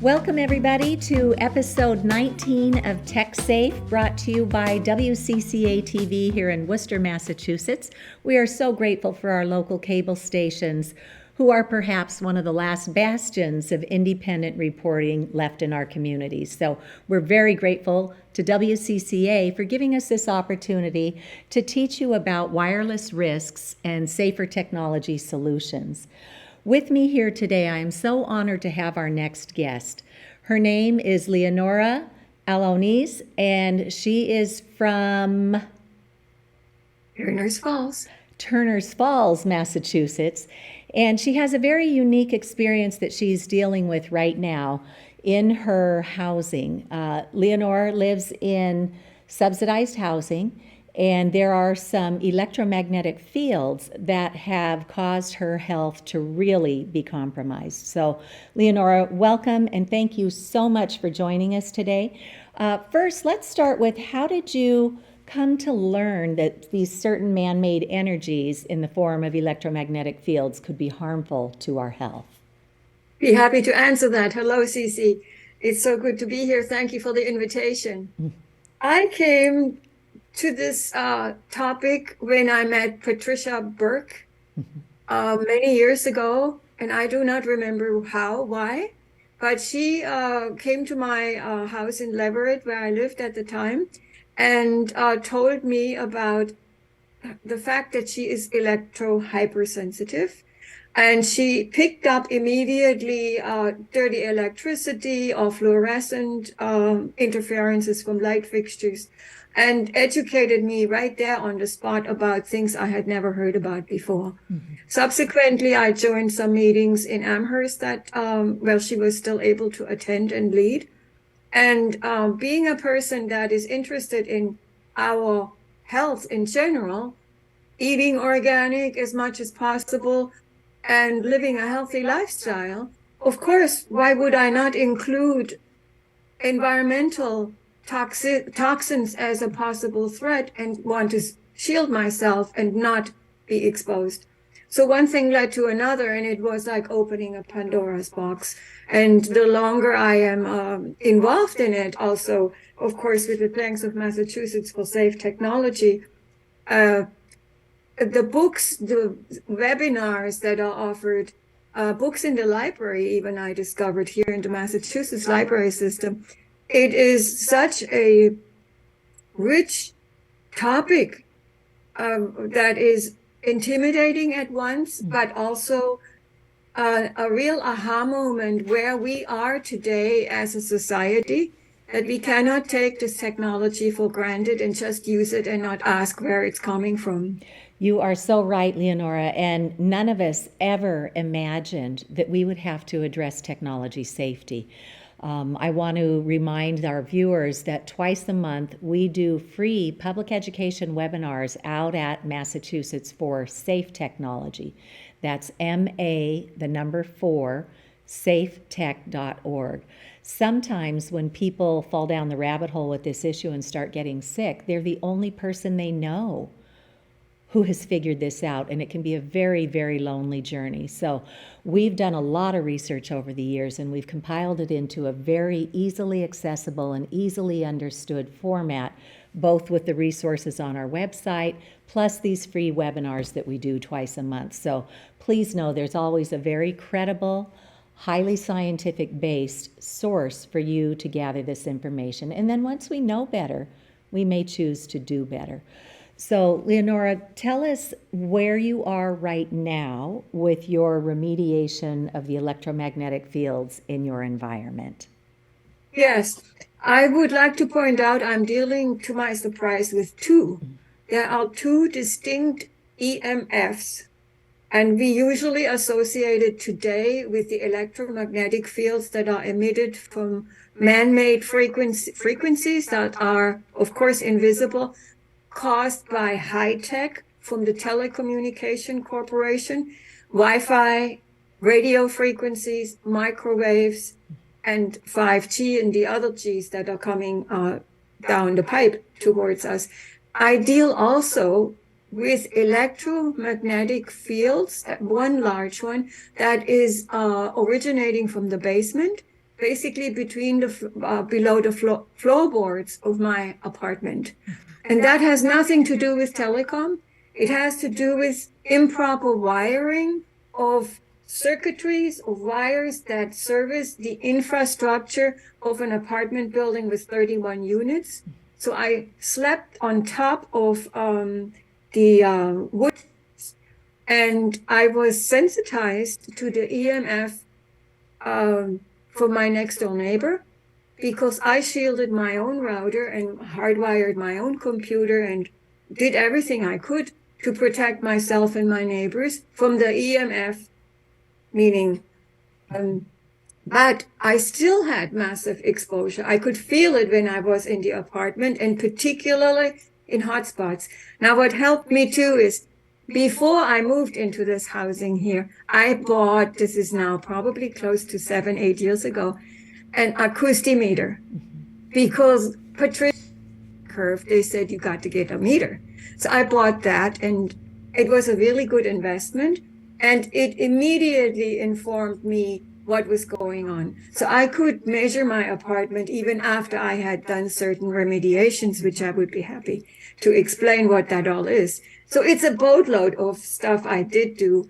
Welcome, everybody, to episode 19 of Tech Safe, brought to you by WCCA TV here in Worcester, Massachusetts. We are so grateful for our local cable stations, who are perhaps one of the last bastions of independent reporting left in our communities. So we're very grateful to WCCA for giving us this opportunity to teach you about wireless risks and safer technology solutions. With me here today, I am so honored to have our next guest. Her name is Leonore Alaniz, and she is from Turners Falls, Massachusetts. And she has a very unique experience that she's dealing with right now in her housing. Leonore lives in subsidized housing, and there are some electromagnetic fields that have caused her health to really be compromised. So, Leonore, welcome, and thank you so much for joining us today. First, let's start with, how did you come to learn that these certain man-made energies in the form of electromagnetic fields could be harmful to our health? Be happy to answer that. Hello, Cece. It's so good to be here. Thank you for the invitation. I came to this topic when I met Patricia Burke many years ago, and I do not remember why, but she came to my house in Leverett, where I lived at the time, and told me about the fact that she is electro-hypersensitive. And she picked up immediately dirty electricity or fluorescent interferences from light fixtures, and educated me right there on the spot about things I had never heard about before. Subsequently, I joined some meetings in Amherst that she was still able to attend and lead. And being a person that is interested in our health in general, eating organic as much as possible, and living a healthy lifestyle, of course, why would I not include environmental toxins as a possible threat and want to shield myself and not be exposed? So one thing led to another, and it was like opening a Pandora's box. And the longer I am involved in it, also, of course, with the thanks of Massachusetts for Safe Technology, the books, the webinars that are offered, books in the library, even I discovered here in the Massachusetts library system, it is such a rich topic that is intimidating at once, but also a real aha moment where we are today as a society, that we cannot take this technology for granted and just use it and not ask where it's coming from. You are so right, Leonore, and none of us ever imagined that we would have to address technology safety. I want to remind our viewers that twice a month we do free public education webinars out at Massachusetts for Safe Technology. That's MA, the number 4, safetech.org. Sometimes when people fall down the rabbit hole with this issue and start getting sick, they're the only person they know who has figured this out, and it can be a very, very lonely journey. So we've done a lot of research over the years, and we've compiled it into a very easily accessible and easily understood format, both with the resources on our website, plus these free webinars that we do twice a month. So please know there's always a very credible, highly scientific-based source for you to gather this information. And then once we know better, we may choose to do better. So, Leonore, tell us where you are right now with your remediation of the electromagnetic fields in your environment. Yes, I would like to point out I'm dealing, to my surprise, with two. There are two distinct EMFs, and we usually associate it today with the electromagnetic fields that are emitted from man-made frequencies that are, of course, invisible, caused by high tech from the Telecommunication Corporation, Wi-Fi, radio frequencies, microwaves, and 5G and the other Gs that are coming down the pipe towards us. I deal also with electromagnetic fields, one large one that is originating from the basement, basically between below the floorboards of my apartment. And that has nothing to do with telecom. It has to do with improper wiring of circuitries of wires that service the infrastructure of an apartment building with 31 units. So I slept on top of the wood, and I was sensitized to the EMF from my next door neighbor, because I shielded my own router and hardwired my own computer and did everything I could to protect myself and my neighbors from the EMF, meaning, but I still had massive exposure. I could feel it when I was in the apartment, and particularly in hotspots. Now, what helped me too is, before I moved into this housing here, I bought, this is now probably close to 7-8 years ago, an acoustimeter, because Patricia curve, they said you got to get a meter. So I bought that, and it was a really good investment, and it immediately informed me what was going on. So I could measure my apartment even after I had done certain remediations, which I would be happy to explain what that all is. So it's a boatload of stuff I did do.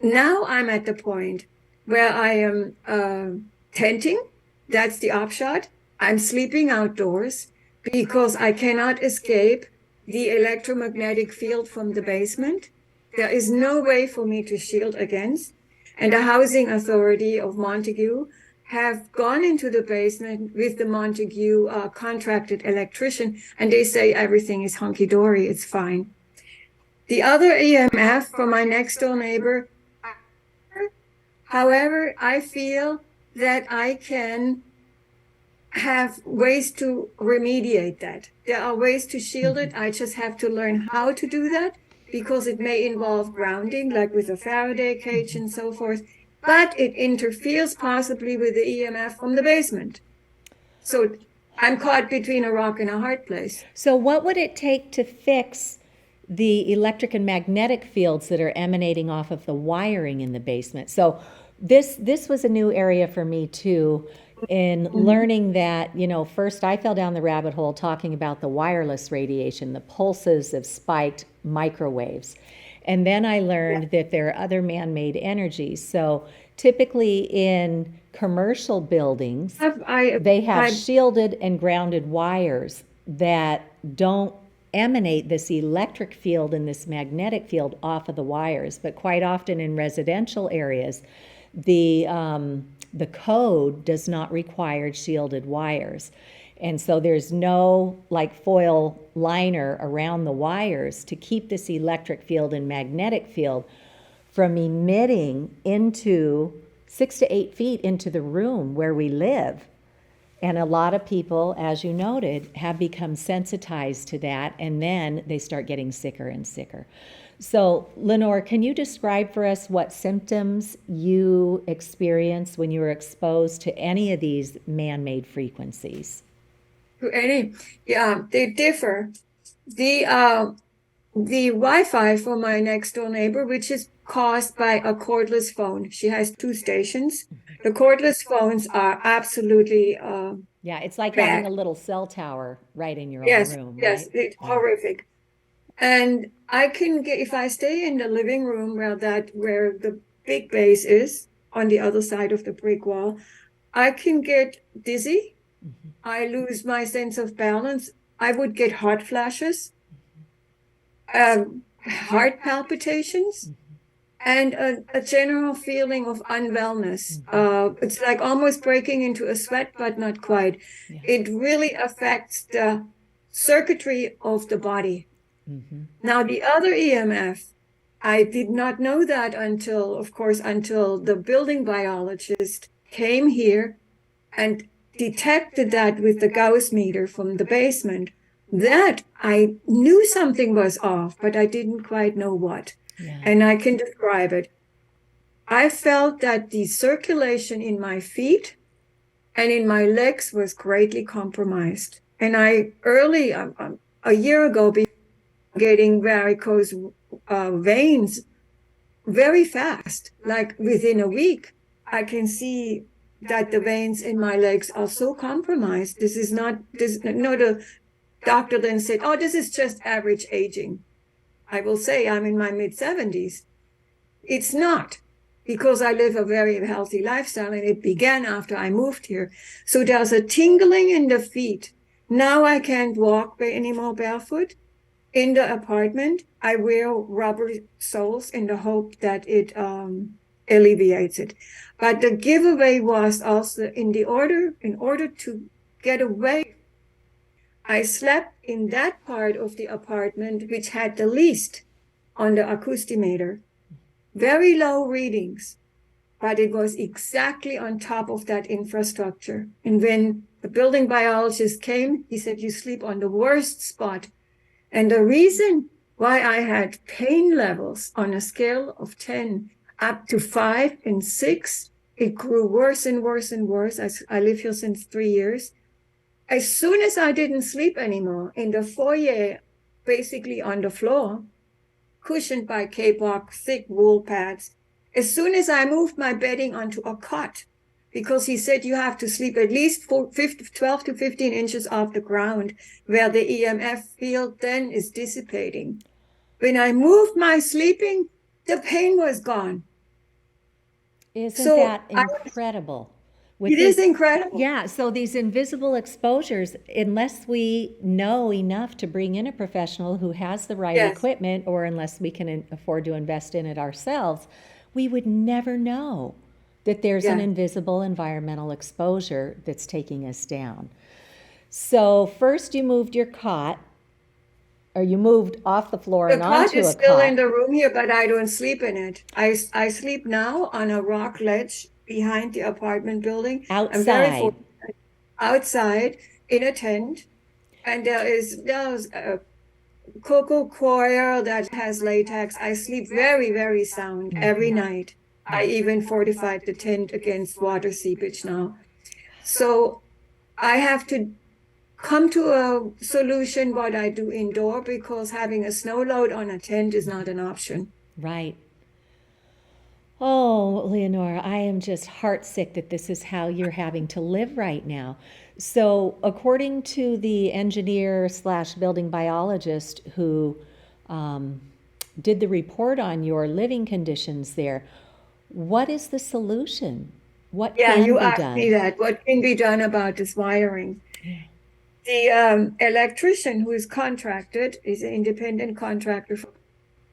Now I'm at the point where I am tenting. That's the upshot. I'm sleeping outdoors because I cannot escape the electromagnetic field from the basement. There is no way for me to shield against. And the housing authority of Montague have gone into the basement with the Montague contracted electrician, and they say everything is hunky-dory, it's fine. The other EMF from my next door neighbor, however, I feel that I can have ways to remediate that. There are ways to shield it. I just have to learn how to do that, because it may involve grounding, like with a Faraday cage and so forth, but it interferes possibly with the EMF from the basement. So I'm caught between a rock and a hard place. So what would it take to fix the electric and magnetic fields that are emanating off of the wiring in the basement? So this was a new area for me too, in learning that, first I fell down the rabbit hole talking about the wireless radiation, the pulses of spiked microwaves. And then I learned that there are other man-made energies. So typically in commercial buildings, they have shielded and grounded wires that don't emanate this electric field and this magnetic field off of the wires. But quite often in residential areas, the code does not require shielded wires. And so there's no foil liner around the wires to keep this electric field and magnetic field from emitting into 6 to 8 feet into the room where we live. And a lot of people, as you noted, have become sensitized to that, and then they start getting sicker and sicker. So, Leonore, can you describe for us what symptoms you experienced when you were exposed to any of these man-made frequencies? Yeah, they differ. The Wi-Fi for my next door neighbor, which is caused by a cordless phone. She has 2 stations. The cordless phones are absolutely yeah, it's like bad. having a little cell tower right in your own room. Yes, right? it's horrific. And I can get, if I stay in the living room where the big base is on the other side of the brick wall, I can get dizzy. I lose my sense of balance. I would get hot flashes, heart palpitations, and a general feeling of unwellness. It's like almost breaking into a sweat, but not quite. Yeah. It really affects the circuitry of the body. Now, the other EMF, I did not know that until the building biologist came here and detected that with the Gauss meter from the basement. That I knew something was off, but I didn't quite know what. Yeah. And I can describe it. I felt that the circulation in my feet and in my legs was greatly compromised. And I a year ago, getting varicose veins very fast. Like within a week, I can see that the veins in my legs are so compromised. This is not, this, no, the doctor then said, oh, this is just average aging. I will say I'm in my mid-70s. It's not, because I live a very healthy lifestyle, and it began after I moved here. So there's a tingling in the feet. Now I can't walk anymore barefoot. In the apartment, I wear rubber soles in the hope that it alleviates it. But the giveaway was also in order to get away, I slept in that part of the apartment which had the least on the acoustimeter. Very low readings, but it was exactly on top of that infrastructure. And when the building biologist came, he said, you sleep on the worst spot. And the reason why I had pain levels on a scale of 10 up to 5 and 6, it grew worse and worse and worse. I live here since 3 years. As soon as I didn't sleep anymore in the foyer, basically on the floor, cushioned by K-block, thick wool pads, as soon as I moved my bedding onto a cot, because he said you have to sleep at least 12 to 15 inches off the ground, where the EMF field then is dissipating. When I moved my sleeping, the pain was gone. Isn't that incredible? It is incredible. Yeah, so these invisible exposures, unless we know enough to bring in a professional who has the right equipment, or unless we can afford to invest in it ourselves, we would never know that there's an invisible environmental exposure that's taking us down. So first you moved your cot, or you moved off the floor and onto a cot. The cot is still in the room here, but I don't sleep in it. I sleep now on a rock ledge behind the apartment building. Outside. Outside in a tent. And there's a cocoa coir that has latex. I sleep very, very sound every night. I even fortified the tent against water seepage now. So I have to come to a solution what I do indoor, because having a snow load on a tent is not an option. Right. Oh, Leonore, I am just heartsick that this is how you're having to live right now. So according to the engineer / building biologist who did the report on your living conditions there, what is the solution? What can be done? Yeah, you asked me that. What can be done about this wiring? The electrician who is contracted is an independent contractor for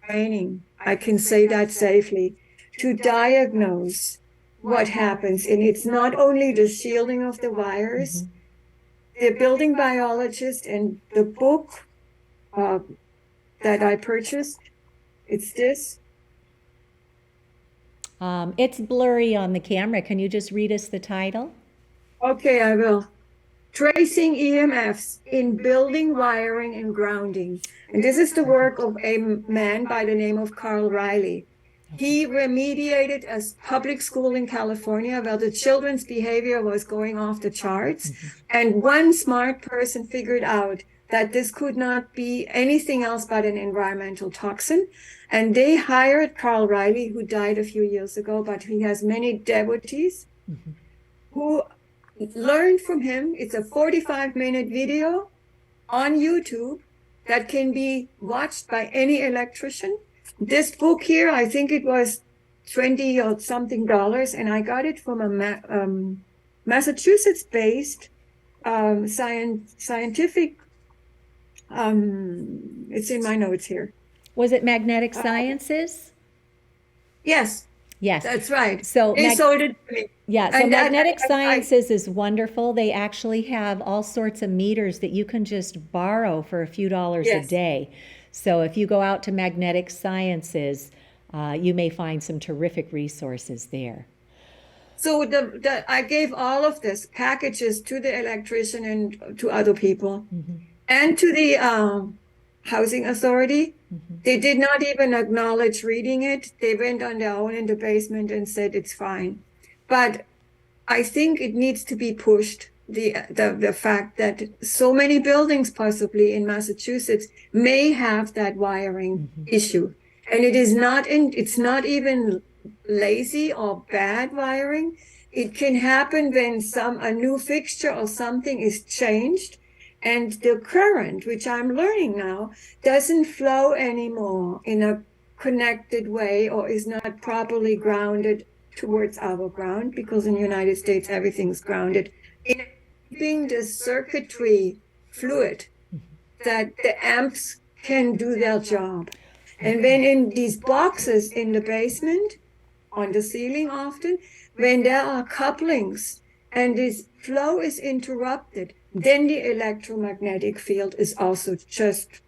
training. I can say that safely, to diagnose what happens. And it's not only the shielding of the wires, the building biologist and the book that I purchased, it's this. It's blurry on the camera. Can you just read us the title? Okay, I will. Tracing EMFs in Building Wiring and Grounding. And this is the work of a man by the name of Carl Riley. He remediated a public school in California where the children's behavior was going off the charts. And one smart person figured out that this could not be anything else but an environmental toxin. And they hired Carl Riley, who died a few years ago, but he has many devotees who learned from him. It's a 45-minute video on YouTube that can be watched by any electrician. This book here, I think it was $20 or something, and I got it from a Massachusetts-based scientific. It's in my notes here. Was it Magnetic Sciences? Yes. Yes. That's right. So they sold it to me. Yeah, so Magnetic Sciences is wonderful. They actually have all sorts of meters that you can just borrow for a few dollars a day. So if you go out to Magnetic Sciences, you may find some terrific resources there. So I gave all of this packages to the electrician and to other people, and to the housing authority. They did not even acknowledge reading it. They went on their own in the basement and said it's fine. But I think it needs to be pushed. The fact that so many buildings possibly in Massachusetts may have that wiring issue, and it's not even lazy or bad wiring. It can happen when a new fixture or something is changed and the current, which I'm learning now, doesn't flow anymore in a connected way or is not properly grounded towards our ground, because in the United States, everything's grounded. In keeping the circuitry fluid, that the amps can do their job. And when in these boxes in the basement, on the ceiling often, when there are couplings and this flow is interrupted, then the electromagnetic field is also just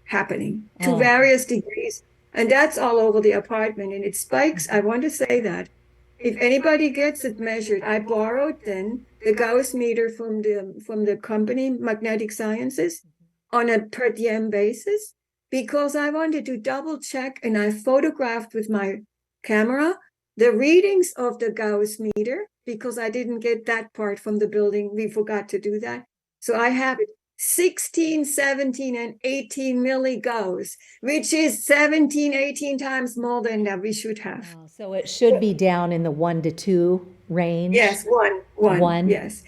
happening to various degrees. And that's all over the apartment, and it spikes. I want to say that if anybody gets it measured, I borrowed then the Gauss meter from the company Magnetic Sciences on a per diem basis, because I wanted to double check, and I photographed with my camera the readings of the Gauss meter, because I didn't get that part from the building. We forgot to do that. So I have it 16, 17, and 18 milligauss, which is 17, 18 times more than that we should have. Oh, so it should be down in the 1 to 2 range? Yes, one, yes.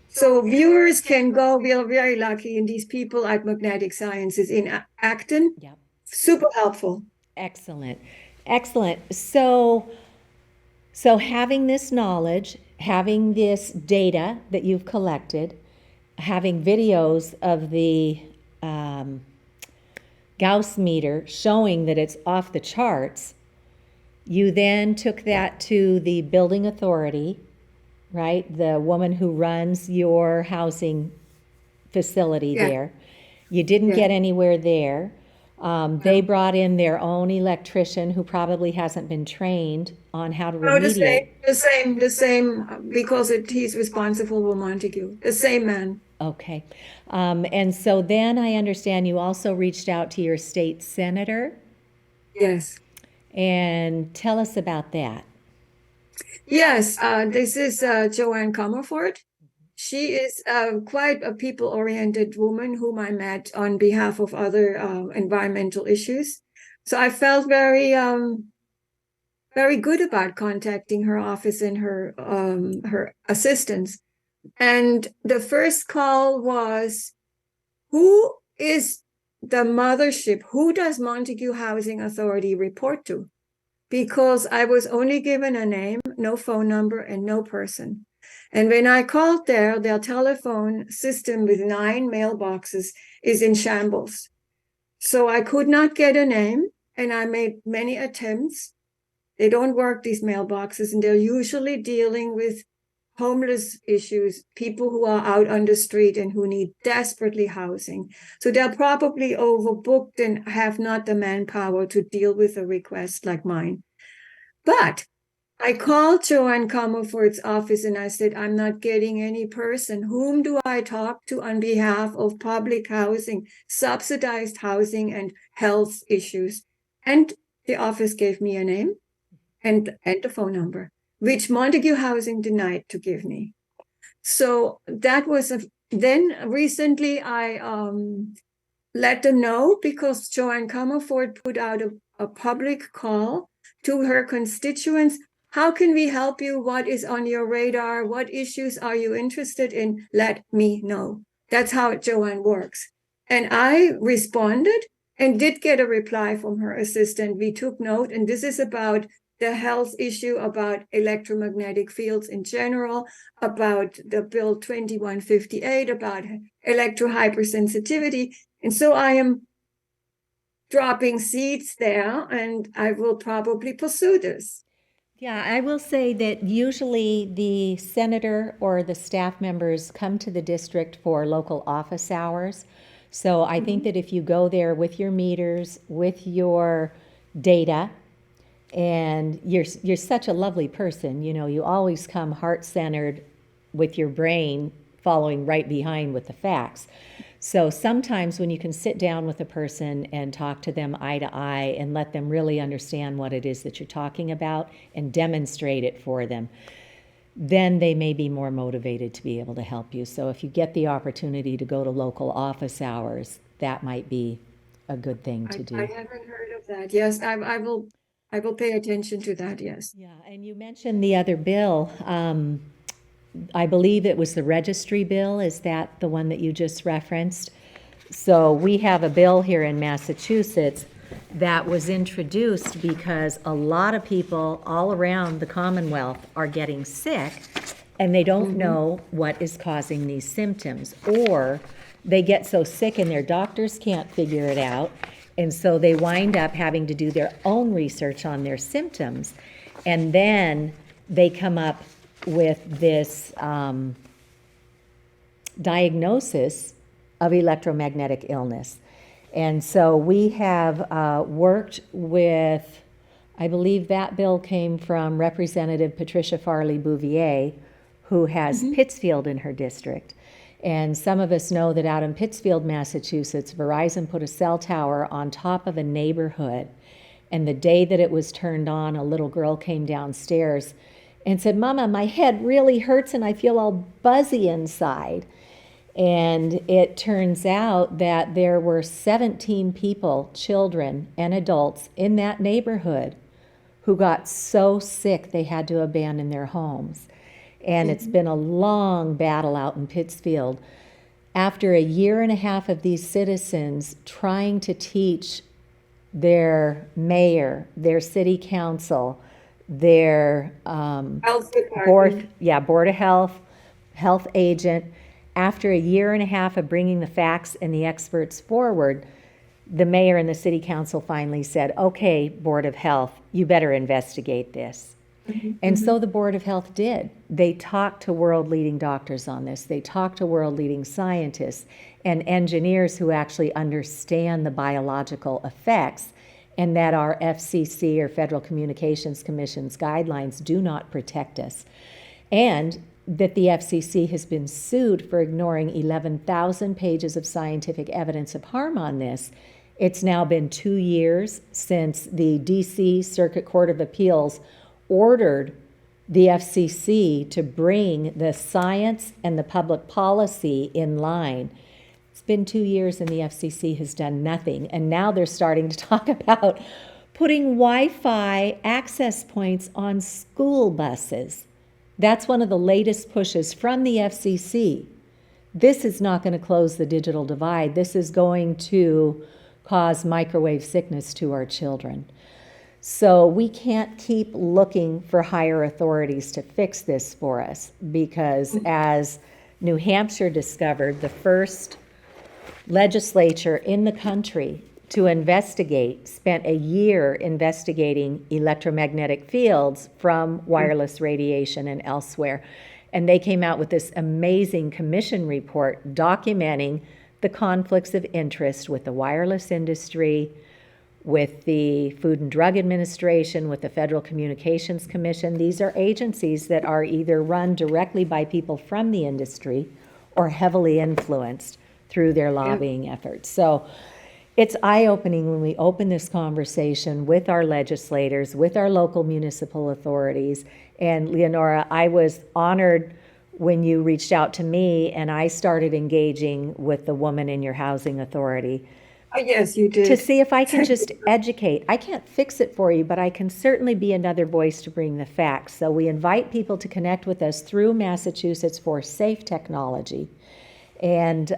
So viewers can go, we are very lucky in these people at Magnetic Sciences in Acton. Yep. Super helpful. Excellent. Excellent. So having this knowledge, having this data that you've collected, having videos of the Gauss meter showing that it's off the charts, you then took that to the building authority, right? The woman who runs your housing facility there. You didn't get anywhere there. They brought in their own electrician who probably hasn't been trained on how to remediate. The same, because he's responsible for Montague. The same man. Okay. And so then I understand you also reached out to your state senator. Yes. And tell us about that. Yes, this is Joanne Comerford. She is quite a people-oriented woman whom I met on behalf of other environmental issues. So I felt very good about contacting her office and her assistants. And the first call was, who is the mothership? Who does Montague Housing Authority report to? Because I was only given a name, no phone number, and no person. And when I called there, their telephone system with 9 mailboxes is in shambles. So I could not get a name, and I made many attempts. They don't work, these mailboxes, and they're usually dealing with homeless issues, people who are out on the street and who need desperately housing. So they're probably overbooked and have not the manpower to deal with a request like mine. But I called Joanne Comerford's office and I said, I'm not getting any person. Whom do I talk to on behalf of public housing, subsidized housing, and health issues? And the office gave me a name and the phone number, which Montague Housing denied to give me. So that was then recently I let them know, because Joanne Comerford put out a public call to her constituents. How can we help you? What is on your radar? What issues are you interested in? Let me know. That's how Joanne works. And I responded and did get a reply from her assistant. We took note, and this is about the health issue, about electromagnetic fields in general, about the Bill 2158, about electrohypersensitivity. And so I am dropping seeds there, and I will probably pursue this. Yeah, I will say that usually the senator or the staff members come to the district for local office hours. So I think that if you go there with your meters, with your data, and you're such a lovely person, you know, you always come heart-centered with your brain following right behind with the facts. So sometimes when you can sit down with a person and talk to them eye to eye and let them really understand what it is that you're talking about and demonstrate it for them, then they may be more motivated to be able to help you. So if you get the opportunity to go to local office hours, that might be a good thing to do. I haven't heard of that. Yes, I will I will pay attention to that, yes. Yeah, and you mentioned the other bill. I believe it was the registry bill. Is that the one that you just referenced? So we have a bill here in Massachusetts that was introduced because a lot of people all around the Commonwealth are getting sick and they don't know what is causing these symptoms, or they get so sick and their doctors can't figure it out, and so they wind up having to do their own research on their symptoms, and then they come up with this diagnosis of electromagnetic illness. And so we have worked with, I believe that bill came from Representative Patricia Farley Bouvier, who has Pittsfield in her district. And some of us know that out in Pittsfield, Massachusetts, Verizon put a cell tower on top of a neighborhood. And the day that it was turned on, a little girl came downstairs and said, "Mama, my head really hurts and I feel all buzzy inside." And it turns out that there were 17 people, children and adults, in that neighborhood who got so sick they had to abandon their homes. And it's been a long battle out in Pittsfield. After a year and a half of these citizens trying to teach their mayor, their city council, their Health department. board of health, health agent, after a year and a half of bringing the facts and the experts forward, the mayor and the city council finally said, "Okay, Board of Health, you better investigate this." And so the Board of Health did. They talked to world-leading doctors on this. They talked to world-leading scientists and engineers who actually understand the biological effects, and that our FCC, or Federal Communications Commission's guidelines, do not protect us. And that the FCC has been sued for ignoring 11,000 pages of scientific evidence of harm on this. It's now been 2 years since the DC Circuit Court of Appeals ordered the FCC to bring the science and the public policy in line. It's been 2 years and the FCC has done nothing. And now they're starting to talk about putting Wi-Fi access points on school buses. That's one of the latest pushes from the FCC. This is not going to close the digital divide. This is going to cause microwave sickness to our children. So we can't keep looking for higher authorities to fix this for us, because as New Hampshire discovered, the first legislature in the country to investigate, spent a year investigating electromagnetic fields from wireless radiation and elsewhere. And they came out with this amazing commission report documenting the conflicts of interest with the wireless industry, with the Food and Drug Administration, with the Federal Communications Commission. These are agencies that are either run directly by people from the industry or heavily influenced through their lobbying efforts. So it's eye-opening when we open this conversation with our legislators, with our local municipal authorities. And Leonora, I was honored when you reached out to me and I started engaging with the woman in your housing authority. Yes, you did. To see if I can just educate. I can't fix it for you, but I can certainly be another voice to bring the facts. So we invite people to connect with us through Massachusetts for Safe Technology. And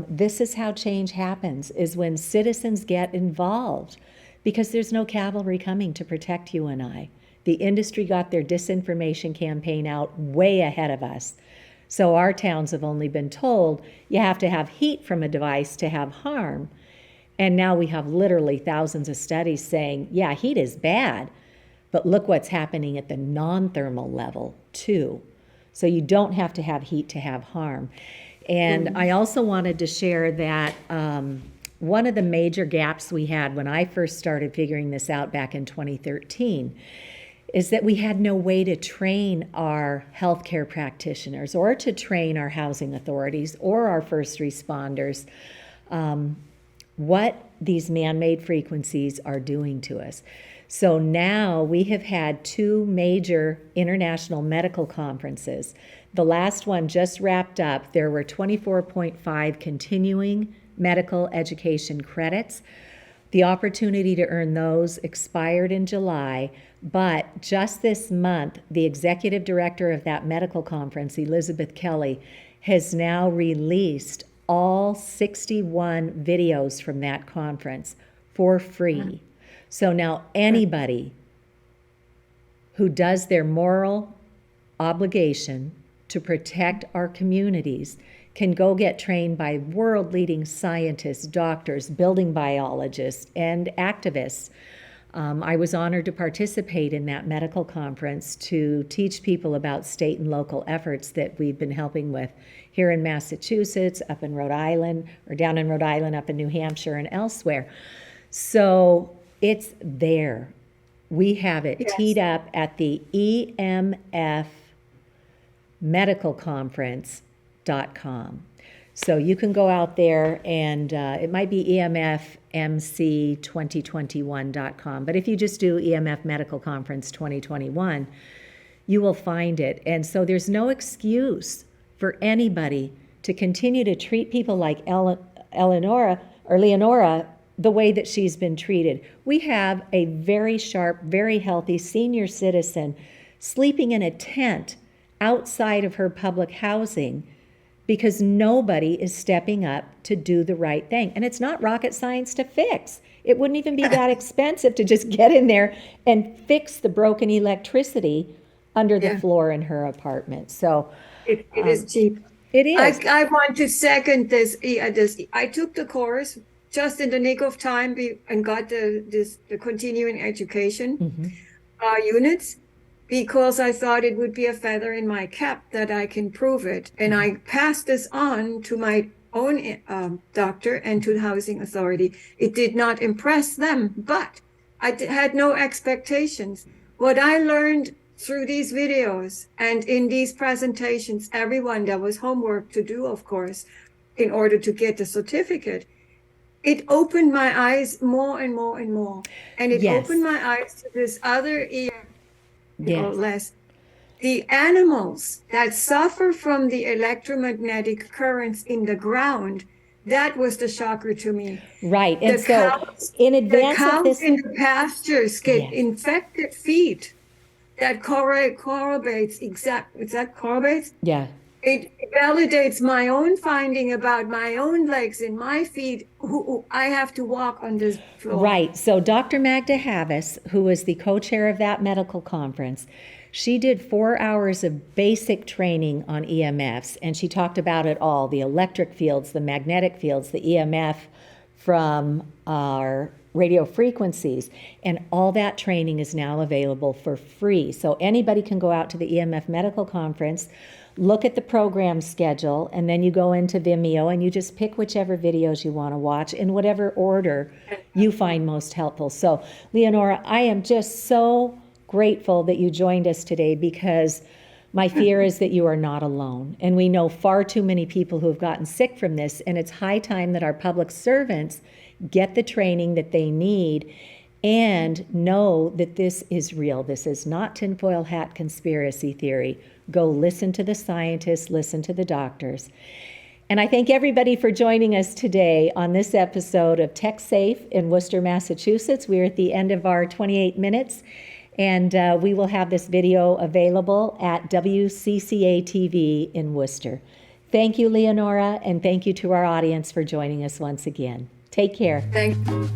this is how change happens, is when citizens get involved, because there's no cavalry coming to protect you and I. The industry got their disinformation campaign out way ahead of us. So our towns have only been told you have to have heat from a device to have harm. And now we have literally thousands of studies saying, yeah, heat is bad, but look what's happening at the non-thermal level too. So you don't have to have heat to have harm. And I also wanted to share that one of the major gaps we had when I first started figuring this out back in 2013 is that we had no way to train our healthcare practitioners or to train our housing authorities or our first responders what these man-made frequencies are doing to us. So now we have had 2 major international medical conferences. The last one just wrapped up. There were 24.5 continuing medical education credits. The opportunity to earn those expired in July, but just this month, the executive director of that medical conference, Elizabeth Kelly, has now released all 61 videos from that conference for free. So now anybody who does their moral obligation to protect our communities can go get trained by world-leading scientists, doctors, building biologists, and activists. I was honored to participate in that medical conference to teach people about state and local efforts that we've been helping with here in Massachusetts, up in Rhode Island, or down in Rhode Island, up in New Hampshire, and elsewhere. So it's there. We have it teed up at the EMF Medical Conference.com. So you can go out there and it might be EMFMC2021.com, but if you just do EMF Medical Conference 2021, you will find it. And so there's no excuse for anybody to continue to treat people like Leonora the way that she's been treated. We have a very sharp, very healthy senior citizen sleeping in a tent outside of her public housing because nobody is stepping up to do the right thing. And it's not rocket science to fix. It wouldn't even be that expensive to just get in there and fix the broken electricity under the floor in her apartment. So it is cheap. It is. I want to second this. I took the course just in the nick of time and got the continuing education units, because I thought it would be a feather in my cap that I can prove it. And I passed this on to my own doctor and to the housing authority. It did not impress them, but I had no expectations. What I learned through these videos and in these presentations, everyone, there was homework to do, of course, in order to get the certificate. It opened my eyes more and more and more. And it opened my eyes to this other less. The animals that suffer from the electromagnetic currents in the ground, that was the shocker to me. Right. And in advance of this, in the pastures get infected feet. That corroborates corroborates? Yeah. It validates my own finding about my own legs and my feet. Who I have to walk on this floor. Right. So Dr. Magda Havas, who was the co-chair of that medical conference, she did 4 hours of basic training on EMFs, and she talked about it all, the electric fields, the magnetic fields, the EMF from our radio frequencies, and all that training is now available for free. So anybody can go out to the EMF Medical Conference, look at the program schedule, and then you go into Vimeo and you just pick whichever videos you want to watch in whatever order you find most helpful. So, Leonora, I am just so grateful that you joined us today, because my fear is that you are not alone. And we know far too many people who have gotten sick from this, and it's high time that our public servants get the training that they need and know that this is real. This is not tinfoil hat conspiracy theory. Go listen to the scientists, listen to the doctors. And I thank everybody for joining us today on this episode of Tech Safe in Worcester, Massachusetts. We're at the end of our 28 minutes, and we will have this video available at WCCA TV in Worcester. Thank you, Leonora, and thank you to our audience for joining us once again. Take care. Thank you.